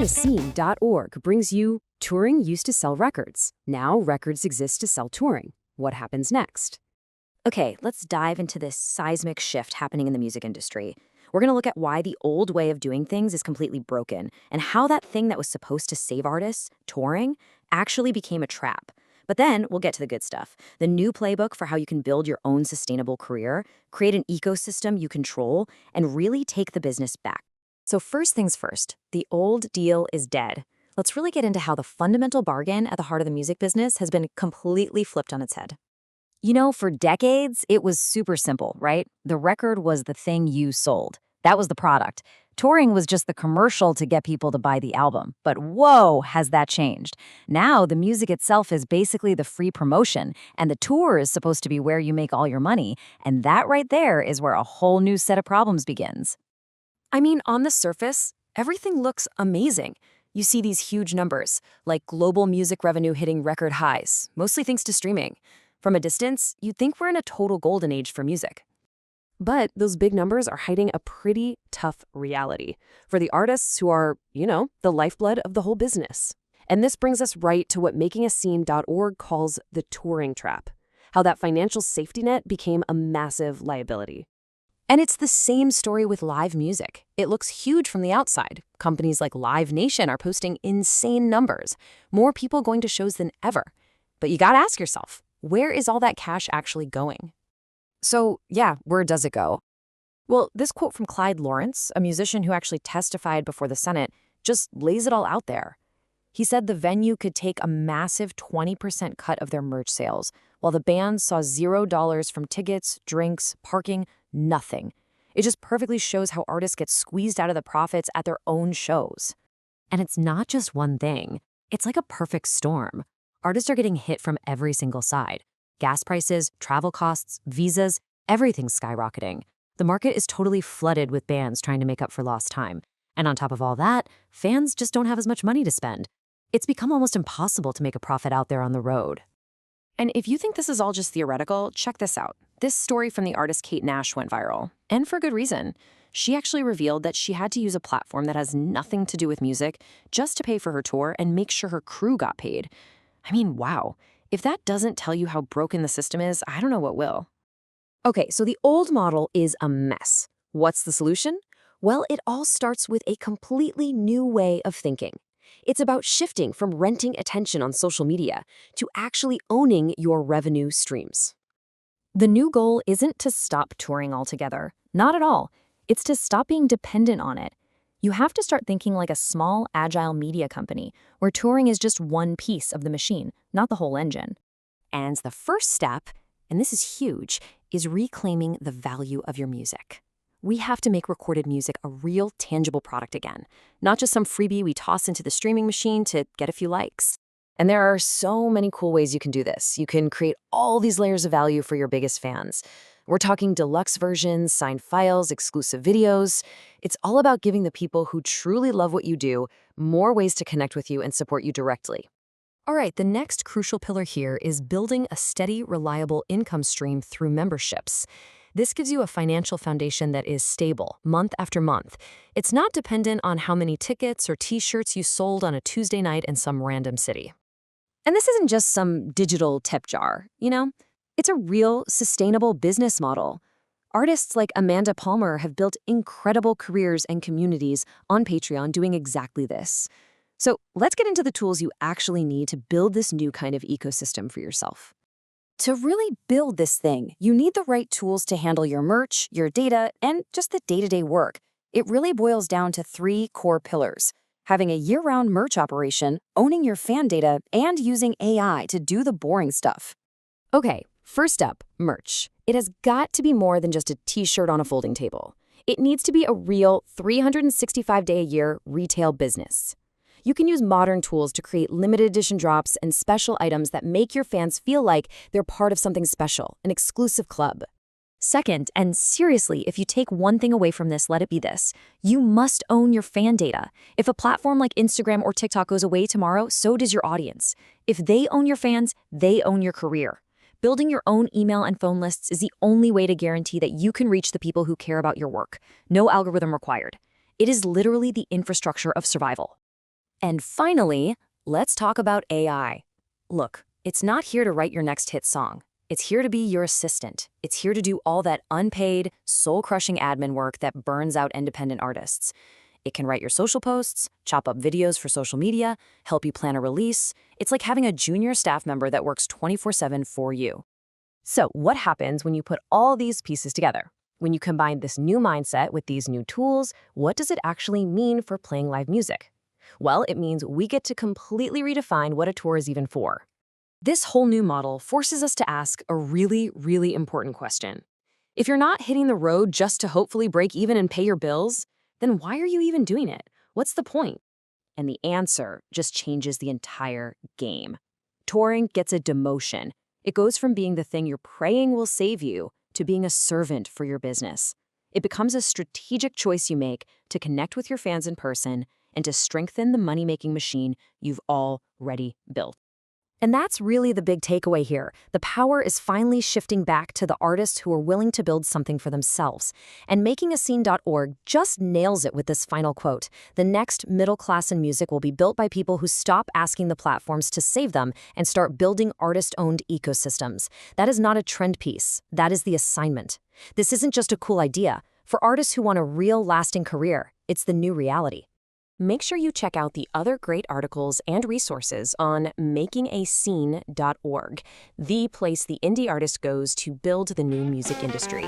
MakingAScene.org brings you Touring used to sell records. Now records exist to sell touring. What happens next? Okay, let's dive into this seismic shift happening in the music industry. We're going to look at why the old way of doing things is completely broken and how that thing that was supposed to save artists, touring, actually became a trap. But then we'll get to the good stuff. The new playbook for how you can build your own sustainable career, create an ecosystem you control, and really take the business back. So first things first, the old deal is dead. Let's really get into how the fundamental bargain at the heart of the music business has been completely flipped on its head. You know, for decades, it was super simple, right? The record was the thing you sold. That was the product. Touring was just the commercial to get people to buy the album. But whoa, has that changed. Now, the music itself is basically the free promotion, and the tour is supposed to be where you make all your money. And that right there is where a whole new set of problems begins. I mean, on the surface, everything looks amazing. You see these huge numbers, like global music revenue hitting record highs, mostly thanks to streaming. From a distance, you'd think we're in a total golden age for music. But those big numbers are hiding a pretty tough reality for the artists who are, the lifeblood of the whole business. And this brings us right to what MakingAScene.org calls the touring trap, how that financial safety net became a massive liability. And it's the same story with live music. It looks huge from the outside. Companies like Live Nation are posting insane numbers, more people going to shows than ever. But you gotta ask yourself, where is all that cash actually going? So, yeah, where does it go? Well, this quote from Clyde Lawrence, a musician who actually testified before the Senate, just lays it all out there. He said the venue could take a massive 20% cut of their merch sales, while the band saw $0 from tickets, drinks, parking, nothing. It just perfectly shows how artists get squeezed out of the profits at their own shows. And it's not just one thing. It's like a perfect storm. Artists are getting hit from every single side. Gas prices, travel costs, visas, everything's skyrocketing. The market is totally flooded with bands trying to make up for lost time. And on top of all that, fans just don't have as much money to spend. It's become almost impossible to make a profit out there on the road. And if you think this is all just theoretical, check this out. This story from the artist Kate Nash went viral, and for good reason. She actually revealed that she had to use a platform that has nothing to do with music just to pay for her tour and make sure her crew got paid. I mean, wow. If that doesn't tell you how broken the system is, I don't know what will. Okay, so the old model is a mess. What's the solution? Well, it all starts with a completely new way of thinking. It's about shifting from renting attention on social media to actually owning your revenue streams. The new goal isn't to stop touring altogether. Not at all. It's to stop being dependent on it. You have to start thinking like a small, agile media company, where touring is just one piece of the machine, not the whole engine. And the first step, and this is huge, is reclaiming the value of your music. We have to make recorded music a real, tangible product again, not just some freebie we toss into the streaming machine to get a few likes. And there are so many cool ways you can do this. You can create all these layers of value for your biggest fans. We're talking deluxe versions, signed files, exclusive videos. It's all about giving the people who truly love what you do more ways to connect with you and support you directly. All right, the next crucial pillar here is building a steady, reliable income stream through memberships. This gives you a financial foundation that is stable, month after month. It's not dependent on how many tickets or t-shirts you sold on a Tuesday night in some random city. And this isn't just some digital tip jar, It's a real, sustainable business model. Artists like Amanda Palmer have built incredible careers and communities on Patreon doing exactly this. So let's get into the tools you actually need to build this new kind of ecosystem for yourself. To really build this thing, you need the right tools to handle your merch, your data, and just the day-to-day work. It really boils down to 3 core pillars: having a year-round merch operation, owning your fan data, and using AI to do the boring stuff. Okay, first up, merch. It has got to be more than just a t-shirt on a folding table. It needs to be a real 365-day-a-year retail business. You can use modern tools to create limited edition drops and special items that make your fans feel like they're part of something special, an exclusive club. Second, and seriously, if you take one thing away from this, let it be this: you must own your fan data. If a platform like Instagram or TikTok goes away tomorrow, so does your audience. If they own your fans, they own your career. Building your own email and phone lists is the only way to guarantee that you can reach the people who care about your work. No algorithm required. It is literally the infrastructure of survival. And finally, let's talk about AI. Look, it's not here to write your next hit song. It's here to be your assistant. It's here to do all that unpaid, soul-crushing admin work that burns out independent artists. It can write your social posts, chop up videos for social media, help you plan a release. It's like having a junior staff member that works 24/7 for you. So, what happens when you put all these pieces together? When you combine this new mindset with these new tools, what does it actually mean for playing live music? Well, it means we get to completely redefine what a tour is even for. This whole new model forces us to ask a really, really important question. If you're not hitting the road just to hopefully break even and pay your bills, then why are you even doing it? What's the point? And the answer just changes the entire game. Touring gets a demotion. It goes from being the thing you're praying will save you to being a servant for your business. It becomes a strategic choice you make to connect with your fans in person and to strengthen the money-making machine you've already built. And that's really the big takeaway here. The power is finally shifting back to the artists who are willing to build something for themselves. And makingascene.org just nails it with this final quote. The next middle class in music will be built by people who stop asking the platforms to save them and start building artist-owned ecosystems. That is not a trend piece. That is the assignment. This isn't just a cool idea. For artists who want a real lasting career, it's the new reality. Make sure you check out the other great articles and resources on makingascene.org, the place the indie artist goes to build the new music industry.